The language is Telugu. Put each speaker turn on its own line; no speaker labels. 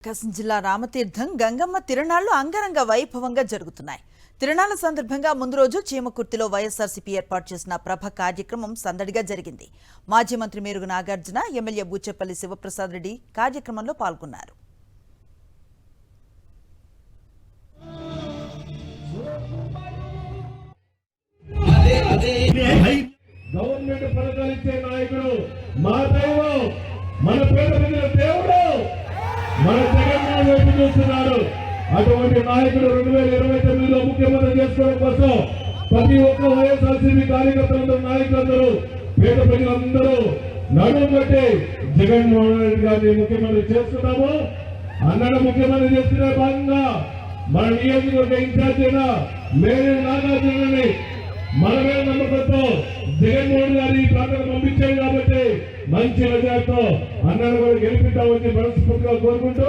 ప్రకాశం జిల్లా రామతీర్థం గంగమ్మ తిరునాళ్లు అంగరంగ వైభవంగా జరుగుతున్నాయి. తిరునాళ్ల సందర్భంగా ముందు రోజు చీమకుర్తిలో వైఎస్ఆర్సీపీ ఏర్పాటు చేసిన ప్రభ కార్యక్రమం సందడిగా జరిగింది. మాజీ మంత్రి మేరుగు నాగార్జున, ఎమ్మెల్యే బూచేపల్లి శివప్రసాద్ రెడ్డి కార్యక్రమంలో పాల్గొన్నారు.
గవర్నమెంట్ పథకాలు ఇచ్చే నాయకుడు మా దైవం, మన పేద ప్రజల దేవుడు మన జగన్మోహన్ రెడ్డి చూస్తున్నారు. అటువంటి నాయకుడు 2029లో ముఖ్యమంత్రి చేసుకోవడం కోసం ప్రతి ఒక్క వైఎస్ఆర్సీపీ కార్యకర్తలందరూ, నాయకులందరూ, పేద ప్రజలందరూ నడుము కట్టి జగన్మోహన్ రెడ్డి గారిని ముఖ్యమంత్రి చేస్తున్నాము. అన్నడ ముఖ్యమంత్రి చేస్తున్న భాగంగా మన నియోజకవర్గ ఇన్ఛార్జ్ అయిన మేరుగు నాగార్జునని మన మీద నమ్మకంతో జగన్మోహన్ గారి ప్రాంతం పంపించారు కాబట్టి మంచి మెజార్టీతో అన్నను కూడా గెలిపిద్దామని మనస్ఫూర్తిగా కోరుకుంటూ